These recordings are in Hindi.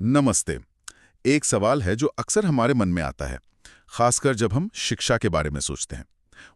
नमस्ते। एक सवाल है जो अक्सर हमारे मन में आता है, खासकर जब हम शिक्षा के बारे में सोचते हैं।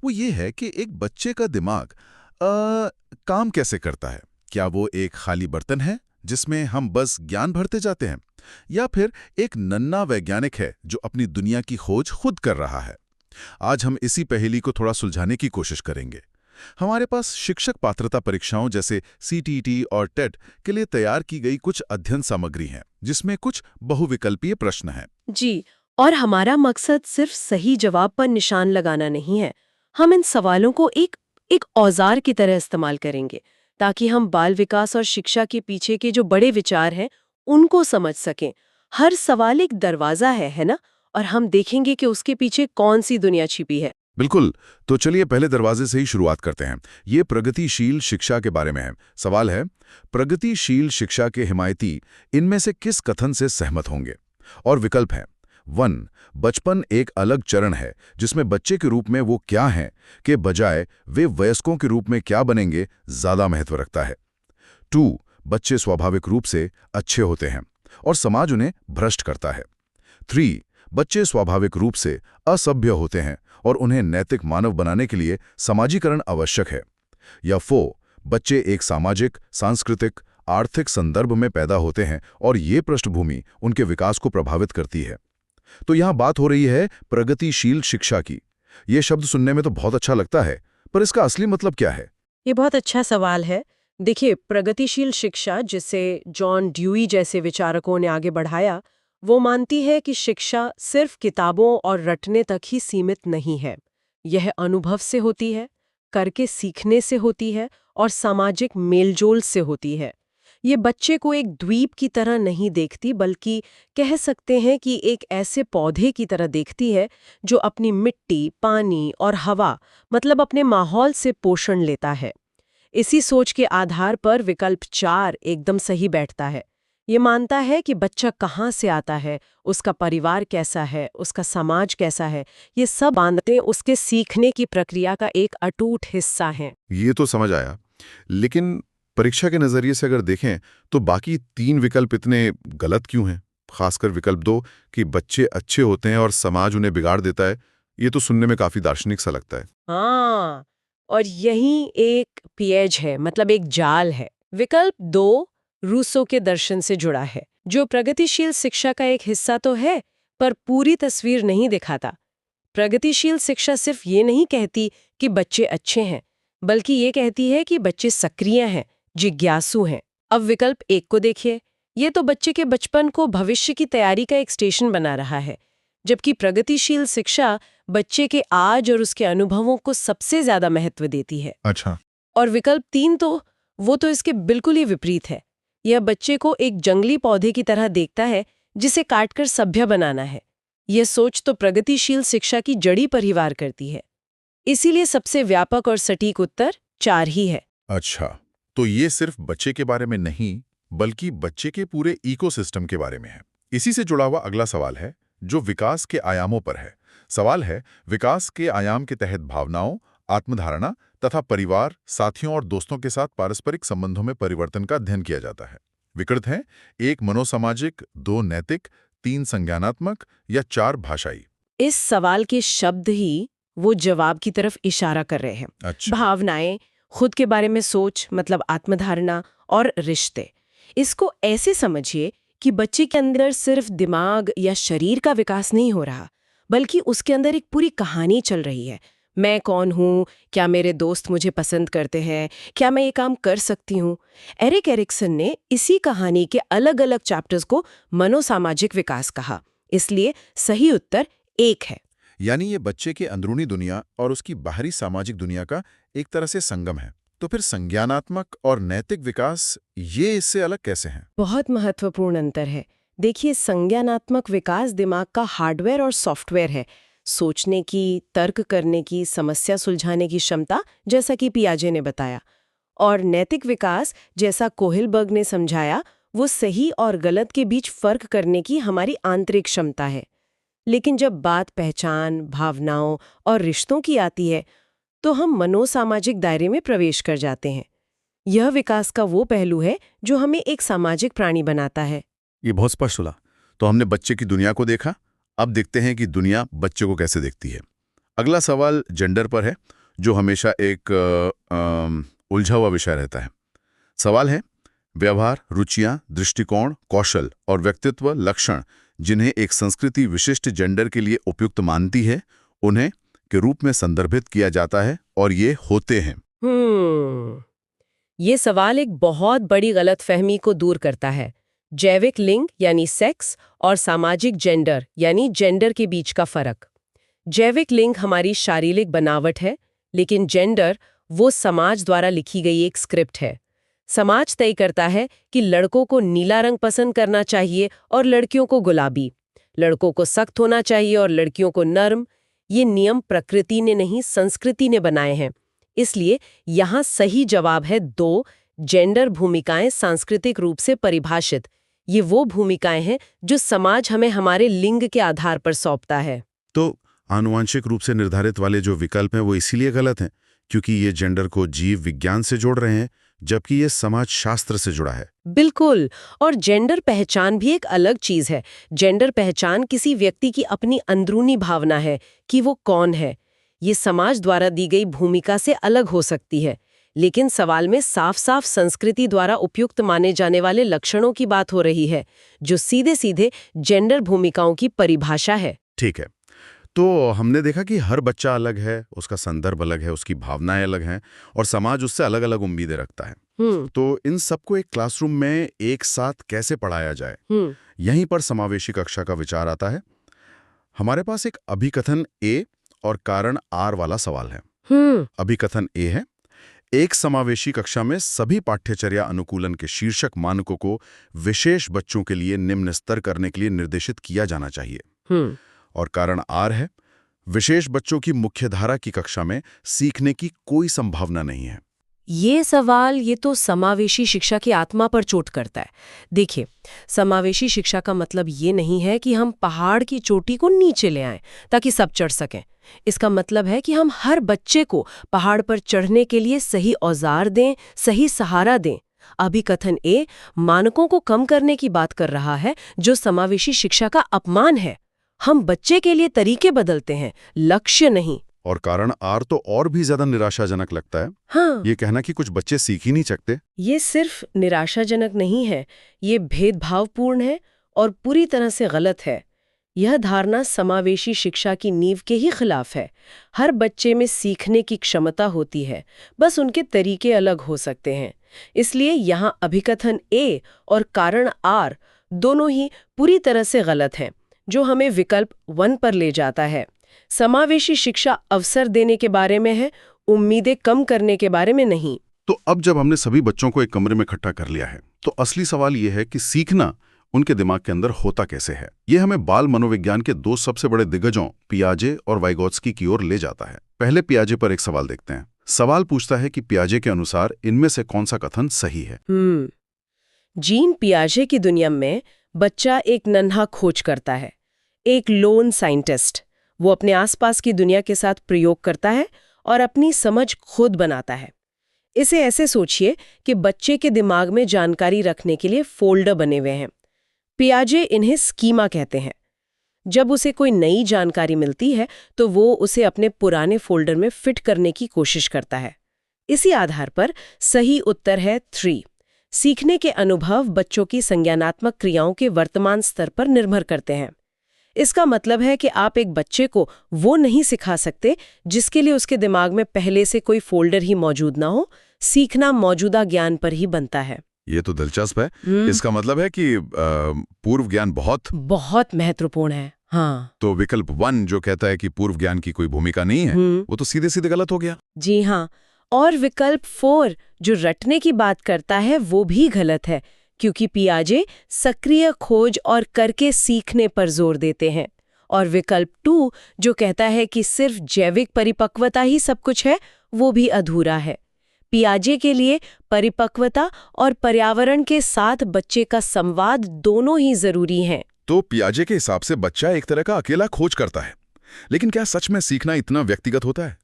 वो ये है कि एक बच्चे का दिमाग काम कैसे करता है? क्या वो एक खाली बर्तन है जिसमें हम बस ज्ञान भरते जाते हैं, या फिर एक नन्हा वैज्ञानिक है जो अपनी दुनिया की खोज खुद कर रहा है? आज हम इसी पहेली को थोड़ा सुलझाने की कोशिश करेंगे। हमारे पास शिक्षक पात्रता परीक्षाओं जैसे सीटीईटी और टेट के लिए तैयार की गई कुछ अध्ययन सामग्री हैं, जिसमें कुछ बहुविकल्पीय प्रश्न हैं। जी, और हमारा मकसद सिर्फ सही जवाब पर निशान लगाना नहीं है। हम इन सवालों को एक एक औजार की तरह इस्तेमाल करेंगे ताकि हम बाल विकास और शिक्षा के पीछे के जो बड़े विचार हैं उनको समझ सकें। हर सवाल एक दरवाजा है ना? और हम देखेंगे कि उसके पीछे कौन सी दुनिया छिपी है। बिल्कुल। तो चलिए पहले दरवाजे से ही शुरुआत करते हैं। ये प्रगतिशील शिक्षा के बारे में है। सवाल है, प्रगतिशील शिक्षा के हिमायती इनमें से किस कथन से सहमत होंगे? और विकल्प है 1, बचपन एक अलग चरण है जिसमें बच्चे के रूप में वो क्या हैं के बजाय वे वयस्कों के रूप में क्या बनेंगे ज्यादा महत्व रखता है। 2, बच्चे स्वाभाविक रूप से अच्छे होते हैं और समाज उन्हें भ्रष्ट करता है। 3, बच्चे स्वाभाविक रूप से असभ्य होते हैं और उन्हें नैतिक मानव बनाने के लिए समाजीकरण आवश्यक है। या 4, बच्चे एक सामाजिक, सांस्कृतिक, आर्थिक संदर्भ में पैदा होते हैं और ये पृष्ठभूमि उनके विकास को प्रभावित करती है। तो यहाँ बात हो रही है प्रगतिशील शिक्षा की। ये शब्द सुनने में तो बहुत अच्छा लगता है, पर इसका असली मतलब क्या है? ये बहुत अच्छा सवाल है। देखिए, प्रगतिशील शिक्षा जिसे जॉन ड्यूई जैसे विचारकों ने आगे बढ़ाया, वो मानती है कि शिक्षा सिर्फ किताबों और रटने तक ही सीमित नहीं है। यह अनुभव से होती है, करके सीखने से होती है और सामाजिक मेलजोल से होती है। ये बच्चे को एक द्वीप की तरह नहीं देखती, बल्कि कह सकते हैं कि एक ऐसे पौधे की तरह देखती है जो अपनी मिट्टी, पानी और हवा, मतलब अपने माहौल से पोषण लेता है। इसी सोच के आधार पर विकल्प 4 एकदम सही बैठता है। ये मानता है कि बच्चा कहाँ से आता है, उसका परिवार कैसा है, उसका समाज कैसा है, ये सब बातें उसके सीखने की प्रक्रिया का एक अटूट हिस्सा हैं। ये तो समझ आया, लेकिन परीक्षा के नजरिए से अगर देखें तो बाकी 3 विकल्प इतने गलत क्यों हैं? खासकर विकल्प 2 कि बच्चे अच्छे होते हैं और समाज उन्हें बिगाड़ देता है। ये तो सुनने में काफी दार्शनिक सा लगता है। हाँ, और यही एक पेच है, मतलब एक जाल है। विकल्प 2 रूसो के दर्शन से जुड़ा है, जो प्रगतिशील शिक्षा का एक हिस्सा तो है, पर पूरी तस्वीर नहीं दिखाता। प्रगतिशील शिक्षा सिर्फ ये नहीं कहती कि बच्चे अच्छे हैं, बल्कि ये कहती है कि बच्चे सक्रिय हैं, जिज्ञासु हैं। अब विकल्प 1 को देखिए। ये तो बच्चे के बचपन को भविष्य की तैयारी का एक स्टेशन बना रहा है, जबकि प्रगतिशील शिक्षा बच्चे के आज और उसके अनुभवों को सबसे ज्यादा महत्व देती है। अच्छा। और विकल्प 3 तो वो तो इसके बिल्कुल ही विपरीत है। यह बच्चे को एक जंगली पौधे की तरह देखता है जिसे काटकर सभ्य बनाना है। यह सोच तो प्रगतिशील शिक्षा की जड़ी पर ही वार करती है। इसीलिए सबसे व्यापक और सटीक उत्तर 4 ही है। अच्छा, तो ये सिर्फ बच्चे के बारे में नहीं, बल्कि बच्चे के पूरे इकोसिस्टम के बारे में है। इसी से जुड़ा हुआ अगला सवाल है, जो विकास के आयामों पर है। सवाल है, विकास के आयाम के तहत भावनाओं, आत्मधारणा तथा परिवार, साथियों और दोस्तों के साथ पारस्परिक संबंधों में परिवर्तन का अध्ययन किया जाता है। विकल्प हैं 1 मनोसामाजिक, 2 नैतिक, 3 संज्ञानात्मक या 4 भाषाई। इस सवाल के शब्द ही वो जवाब की तरफ इशारा कर रहे हैं। अच्छा। भावनाएं, खुद के बारे में सोच, मतलब आत्मधारणा, और रिश्ते। इसको ऐसे समझिए कि बच्चे के अंदर सिर्फ दिमाग या शरीर का विकास नहीं हो रहा, बल्कि उसके अंदर एक पूरी कहानी चल रही है। मैं कौन हूँ? क्या मेरे दोस्त मुझे पसंद करते हैं? क्या मैं ये काम कर सकती हूँ? एरिक एरिक्सन ने इसी कहानी के अलग अलग चैप्टर्स को मनोसामाजिक विकास कहा। इसलिए सही उत्तर 1 है। यानी ये बच्चे के अंदरूनी दुनिया और उसकी बाहरी सामाजिक दुनिया का एक तरह से संगम है। तो फिर संज्ञानात्मक और नैतिक विकास ये इससे अलग कैसे हैं? बहुत महत्वपूर्ण अंतर है। देखिए, संज्ञानात्मक विकास दिमाग का हार्डवेयर और सॉफ्टवेयर है। सोचने की, तर्क करने की, समस्या सुलझाने की क्षमता, जैसा कि पियाजे ने बताया। और नैतिक विकास, जैसा कोहिलबर्ग ने समझाया, वो सही और गलत के बीच फर्क करने की हमारी आंतरिक क्षमता है। लेकिन जब बात पहचान, भावनाओं और रिश्तों की आती है, तो हम मनोसामाजिक दायरे में प्रवेश कर जाते हैं। यह विकास का वो पहलू है जो हमें एक सामाजिक प्राणी बनाता है। ये बहुत स्पष्ट हुआ। तो हमने बच्चे की दुनिया को देखा, अब देखते हैं कि दुनिया बच्चे को कैसे देखती है। अगला सवाल जेंडर पर है, जो हमेशा एक उलझा हुआ विषय रहता है। सवाल है, व्यवहार, रुचियां, दृष्टिकोण, कौशल और व्यक्तित्व लक्षण जिन्हें एक संस्कृति विशिष्ट जेंडर के लिए उपयुक्त मानती है, उन्हें के रूप में संदर्भित किया जाता है और ये होते हैं। ये सवाल एक बहुत बड़ी गलतफहमी को दूर करता है। जैविक लिंग यानी सेक्स और सामाजिक जेंडर यानी जेंडर के बीच का फर्क। जैविक लिंग हमारी शारीरिक बनावट है, लेकिन जेंडर वो समाज द्वारा लिखी गई एक स्क्रिप्ट है। समाज तय करता है कि लड़कों को नीला रंग पसंद करना चाहिए और लड़कियों को गुलाबी, लड़कों को सख्त होना चाहिए और लड़कियों को नर्म। ये नियम प्रकृति ने नहीं, संस्कृति ने बनाए हैं। इसलिए यहाँ सही जवाब है 2, जेंडर भूमिकाएं सांस्कृतिक रूप से परिभाषित। ये वो भूमिकाएं हैं जो समाज हमें हमारे लिंग के आधार पर सौंपता है। तो आनुवंशिक रूप से निर्धारित वाले जो विकल्प हैं वो इसीलिए गलत हैं क्योंकि ये जेंडर को जीव विज्ञान से जोड़ रहे हैं, जबकि ये समाज शास्त्र से जुड़ा है। बिल्कुल। और जेंडर पहचान भी एक अलग चीज है। जेंडर पहचान किसी व्यक्ति की अपनी अंदरूनी भावना है कि वो कौन है। ये समाज द्वारा दी गई भूमिका से अलग हो सकती है, लेकिन सवाल में साफ साफ संस्कृति द्वारा उपयुक्त माने जाने वाले लक्षणों की बात हो रही है, जो सीधे सीधे जेंडर भूमिकाओं की परिभाषा है। ठीक है, तो हमने देखा कि हर बच्चा अलग है, उसका संदर्भ अलग है, उसकी भावनाएं अलग हैं और समाज उससे अलग अलग उम्मीदें रखता है। तो इन सबको एक क्लासरूम में एक साथ कैसे पढ़ाया जाए, यहीं पर समावेशी कक्षा का विचार आता है। हमारे पास एक अभिकथन ए और कारण आर वाला सवाल है। अभिकथन ए है, एक समावेशी कक्षा में सभी पाठ्यचर्या अनुकूलन के शीर्षक मानकों को विशेष बच्चों के लिए निम्न स्तर करने के लिए निर्देशित किया जाना चाहिए। और कारण आर है, विशेष बच्चों की मुख्यधारा की कक्षा में सीखने की कोई संभावना नहीं है। ये सवाल ये तो समावेशी शिक्षा की आत्मा पर चोट करता है। देखिए, समावेशी शिक्षा का मतलब ये नहीं है कि हम पहाड़ की चोटी को नीचे ले आएं ताकि सब चढ़ सकें। इसका मतलब है कि हम हर बच्चे को पहाड़ पर चढ़ने के लिए सही औजार दें, सही सहारा दें। अभिकथन ए मानकों को कम करने की बात कर रहा है, जो समावेशी शिक्षा का अपमान है। हम बच्चे के लिए तरीके बदलते हैं, लक्ष्य नहीं। और कारण आर तो और भी ज्यादा निराशाजनक लगता है। हाँ, ये कहना कि कुछ बच्चे सीख ही नहीं सकते। ये सिर्फ निराशाजनक नहीं है, ये भेदभावपूर्ण है और पूरी तरह से गलत है। यह धारणा समावेशी शिक्षा की नींव के ही खिलाफ है। हर बच्चे में सीखने की क्षमता होती है, बस उनके तरीके अलग हो सकते हैं। इसलिए यहाँ अभिकथन ए और कारण आर दोनों ही पूरी तरह से गलत हैं, जो हमें विकल्प 1 पर ले जाता है। समावेशी शिक्षा अवसर देने के बारे में है, उम्मीदें कम करने के बारे में नहीं। तो अब जब हमने सभी बच्चों को एक कमरे में इकट्ठा कर लिया है, तो असली सवाल यह है कि सीखना उनके दिमाग के अंदर होता कैसे है। यह हमें बाल मनोविज्ञान के 2 सबसे बड़े दिग्गजों पियाजे और वाइगोत्स्की की ओर ले जाता है। पहले पियाजे पर एक सवाल देखते हैं। सवाल पूछता है कि पियाजे के अनुसार इनमें से कौन सा कथन सही है। जीन पियाजे की दुनिया में बच्चा एक नन्हा खोज करता है, एक लोन साइंटिस्ट। वो अपने आसपास की दुनिया के साथ प्रयोग करता है और अपनी समझ खुद बनाता है। इसे ऐसे सोचिए कि बच्चे के दिमाग में जानकारी रखने के लिए फोल्डर बने हुए हैं। पियाजे इन्हें स्कीमा कहते हैं। जब उसे कोई नई जानकारी मिलती है तो वो उसे अपने पुराने फोल्डर में फिट करने की कोशिश करता है। इसी आधार पर सही उत्तर है 3। सीखने के अनुभव बच्चों की संज्ञानात्मक क्रियाओं के वर्तमान स्तर पर निर्भर करते हैं। इसका मतलब है कि आप एक बच्चे को वो नहीं सिखा सकते जिसके लिए उसके दिमाग में पहले से कोई फोल्डर ही मौजूद ना हो। सीखना मौजूदा ज्ञान पर ही बनता है। ये तो दिलचस्प है। इसका मतलब है कि पूर्व ज्ञान बहुत महत्वपूर्ण है। हाँ, तो विकल्प 1 जो कहता है कि पूर्व ज्ञान की कोई भूमिका नहीं है, वो तो सीधे सीधे गलत हो गया। जी हाँ, और विकल्प 4 जो रटने की बात करता है वो भी गलत है, क्योंकि पियाजे सक्रिय खोज और करके सीखने पर जोर देते हैं। और विकल्प 2 जो कहता है कि सिर्फ जैविक परिपक्वता ही सब कुछ है, वो भी अधूरा है। पियाजे के लिए परिपक्वता और पर्यावरण के साथ बच्चे का संवाद दोनों ही जरूरी हैं। तो पियाजे के हिसाब से बच्चा एक तरह का अकेला खोज करता है। लेकिन क्या सच में सीखना इतना व्यक्तिगत होता है?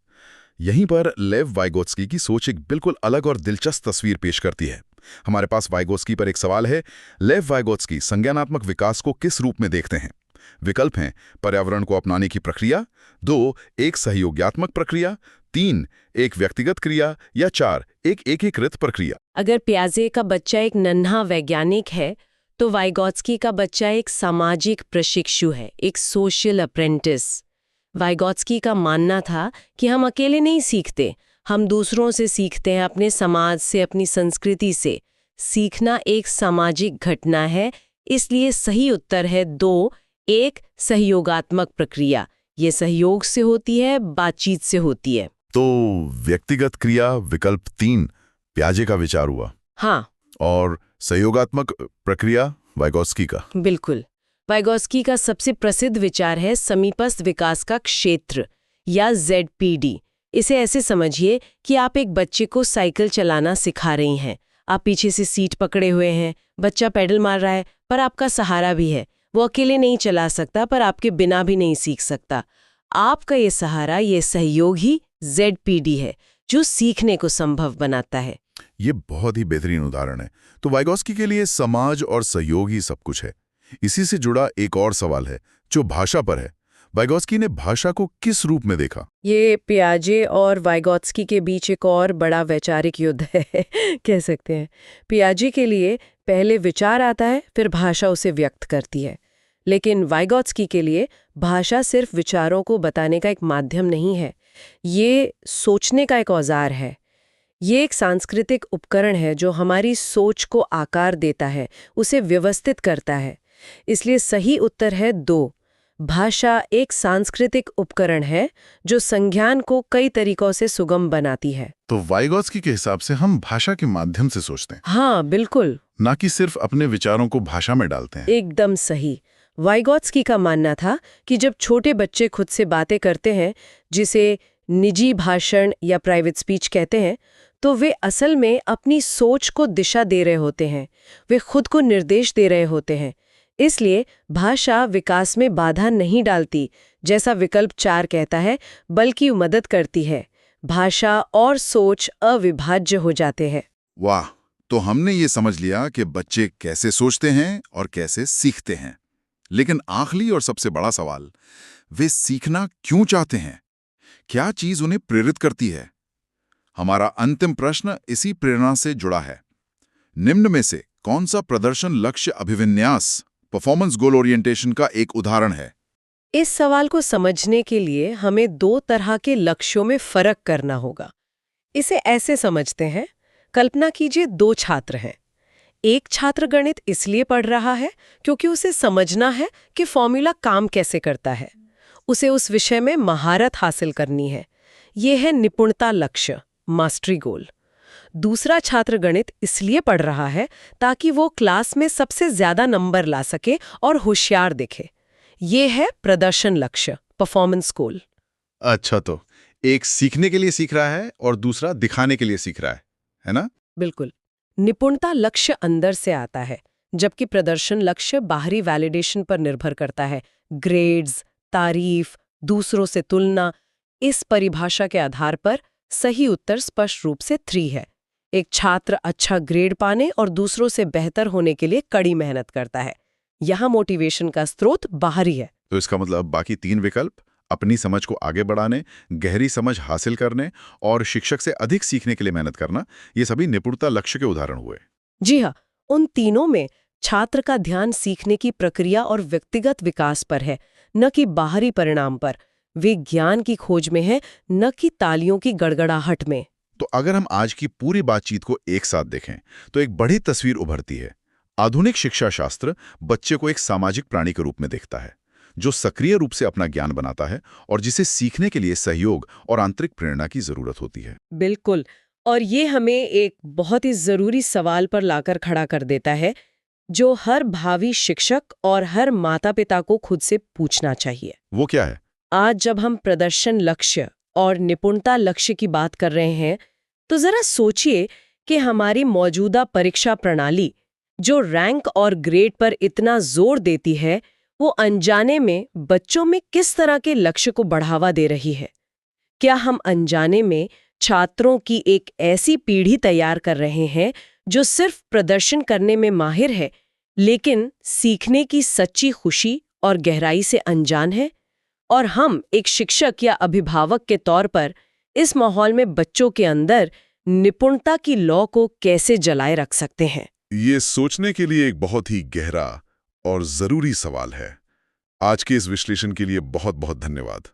यहीं पर लेव वाइगोत्स्की की सोच एक बिल्कुल अलग और दिलचस्प तस्वीर पेश करती है। हमारे पास वाइगोत्स्की पर एक सवाल है। लेव वाइगोत्स्की संज्ञानात्मक विकास को किस रूप में देखते हैं? विकल्प हैं पर्यावरण को अपनाने की प्रक्रिया, 2 एक सहयोगात्मक प्रक्रिया, 3 एक व्यक्तिगत क्रिया या 4 एक एकीकृत प्रक्रिया। अगर पियाजे का बच्चा एक नन्हा वैज्ञानिक है तो वाइगोत्स्की का बच्चा एक सामाजिक प्रशिक्षु है, एक सोशल अप्रेंटिस। वाइगोत्स्की का मानना था कि हम अकेले नहीं सीखते, हम दूसरों से सीखते हैं, अपने समाज से, अपनी संस्कृति से। सीखना एक सामाजिक घटना है, इसलिए सही उत्तर है 2 एक सहयोगात्मक प्रक्रिया। ये सहयोग से होती है, बातचीत से होती है। तो व्यक्तिगत क्रिया विकल्प 3 पियाजे का विचार हुआ। हाँ, और सहयोगात्मक प्रक्रिया वाइगोत्स्की का। बिल्कुल। वाइगोत्स्की का सबसे प्रसिद्ध विचार है समीपस्थ विकास का क्षेत्र या ZPD। इसे ऐसे समझिए कि आप एक बच्चे को साइकिल चलाना सिखा रही हैं। आप पीछे से सीट पकड़े हुए हैं, बच्चा पैडल मार रहा है, पर आपका सहारा भी है। वो अकेले नहीं चला सकता, पर आपके बिना भी नहीं सीख सकता। आपका ये सहारा, ये सहयोग ही ZPD है, जो सीखने को संभव बनाता है। ये बहुत ही बेहतरीन उदाहरण है। तो वाइगोत्स्की के लिए समाज और सहयोग ही सब कुछ है। इसी से जुड़ा एक और सवाल है जो भाषा पर है। वाइगोत्स्की ने भाषा को किस रूप में देखा? ये पियाजे और वाइगोत्स्की के बीच एक और बड़ा वैचारिक युद्ध है कह सकते हैं। पियाजे के लिए पहले विचार आता है, फिर भाषा उसे व्यक्त करती है। लेकिन वाइगोत्स्की के लिए भाषा सिर्फ विचारों को बताने का एक माध्यम नहीं है, ये सोचने का एक औजार है। ये एक सांस्कृतिक उपकरण है जो हमारी सोच को आकार देता है, उसे व्यवस्थित करता है। इसलिए सही उत्तर है 2। भाषा एक सांस्कृतिक उपकरण है जो संज्ञान को कई तरीकों से सुगम बनाती है। तो वाइगोत्स्की के हिसाब से हम भाषा के माध्यम से सोचते हैं। हाँ, बिल्कुल। ना कि सिर्फ अपने विचारों को भाषा में डालते हैं। एकदम सही। वाइगोत्स्की का मानना था कि जब छोटे बच्चे खुद से बातें करते हैं, जिसे निजी भाषण या प्राइवेट स्पीच कहते हैं, तो वे असल में अपनी सोच को दिशा दे रहे होते हैं, वे खुद को निर्देश दे रहे होते हैं। इसलिए भाषा विकास में बाधा नहीं डालती, जैसा विकल्प 4 कहता है, बल्कि मदद करती है। भाषा और सोच अविभाज्य हो जाते हैं। वाह! तो हमने ये समझ लिया कि बच्चे कैसे सोचते हैं और कैसे सीखते हैं। लेकिन आखिरी और सबसे बड़ा सवाल, वे सीखना क्यों चाहते हैं? क्या चीज उन्हें प्रेरित करती है? हमारा अंतिम प्रश्न इसी प्रेरणा से जुड़ा है। निम्न में से कौन सा प्रदर्शन लक्ष्य अभिविन्यास, परफॉर्मेंस गोल ओरिएंटेशन का एक उदाहरण है? इस सवाल को समझने के लिए हमें 2 तरह के लक्ष्यों में फर्क करना होगा। इसे ऐसे समझते हैं, कल्पना कीजिए 2 छात्र हैं। एक छात्र गणित इसलिए पढ़ रहा है क्योंकि उसे समझना है कि फॉर्मूला काम कैसे करता है। उसे उस विषय में महारत हासिल करनी है। ये है निपुणता लक्ष्य, मास्टरी गोल। दूसरा छात्र गणित इसलिए पढ़ रहा है ताकि वो क्लास में सबसे ज्यादा नंबर ला सके और होशियार दिखे। ये है प्रदर्शन लक्ष्य, परफॉर्मेंस गोल। अच्छा, तो एक सीखने के लिए सीख रहा है और दूसरा दिखाने के लिए सीख रहा है ना? बिल्कुल। निपुणता लक्ष्य अंदर से आता है, जबकि प्रदर्शन लक्ष्य बाहरी वैलिडेशन पर निर्भर करता है। ग्रेड्स, तारीफ, दूसरों से तुलना। इस परिभाषा के आधार पर सही उत्तर स्पष्ट रूप से 3 है। एक छात्र अच्छा ग्रेड पाने और दूसरों से बेहतर होने के लिए कड़ी मेहनत करता है। यहाँ मोटिवेशन का स्रोत बाहरी है। तो इसका मतलब बाकी 3 विकल्प, अपनी समझ को आगे बढ़ाने, गहरी समझ हासिल करने और शिक्षक से अधिक सीखने के लिए मेहनत करना, ये सभी निपुणता लक्ष्य के उदाहरण हुए। जी हाँ, उन तीनों में छात्र का ध्यान सीखने की प्रक्रिया और व्यक्तिगत विकास पर है, न कि बाहरी परिणाम पर। वे ज्ञान की खोज में है, न कि तालियों की गड़गड़ाहट में। तो अगर हम आज की पूरी बातचीत को एक साथ देखें तो एक बड़ी तस्वीर उभरती है। आधुनिक शिक्षा शास्त्र बच्चे को एक सामाजिक प्राणी के रूप में देखता है, जो सक्रिय रूप से अपना ज्ञान बनाता है और जिसे सीखने के लिए सहयोग और आंतरिक प्रेरणा की जरूरत होती है। बिल्कुल। और ये हमें एक बहुत ही जरूरी सवाल पर लाकर खड़ा कर देता है, जो हर भावी शिक्षक और हर माता-पिता को खुद से पूछना चाहिए। वो क्या है? आज जब हम प्रदर्शन लक्ष्य और निपुणता लक्ष्य की बात कर रहे हैं, तो जरा सोचिए कि हमारी मौजूदा परीक्षा प्रणाली, जो रैंक और ग्रेड पर इतना जोर देती है, वो अनजाने में बच्चों में किस तरह के लक्ष्य को बढ़ावा दे रही है। क्या हम अनजाने में छात्रों की एक ऐसी पीढ़ी तैयार कर रहे हैं जो सिर्फ प्रदर्शन करने में माहिर है, लेकिन सीखने की सच्ची खुशी और गहराई से अनजान है? और हम एक शिक्षक या अभिभावक के तौर पर इस माहौल में बच्चों के अंदर निपुणता की लौ को कैसे जलाए रख सकते हैं? ये सोचने के लिए एक बहुत ही गहरा और जरूरी सवाल है। आज के इस विश्लेषण के लिए बहुत बहुत धन्यवाद।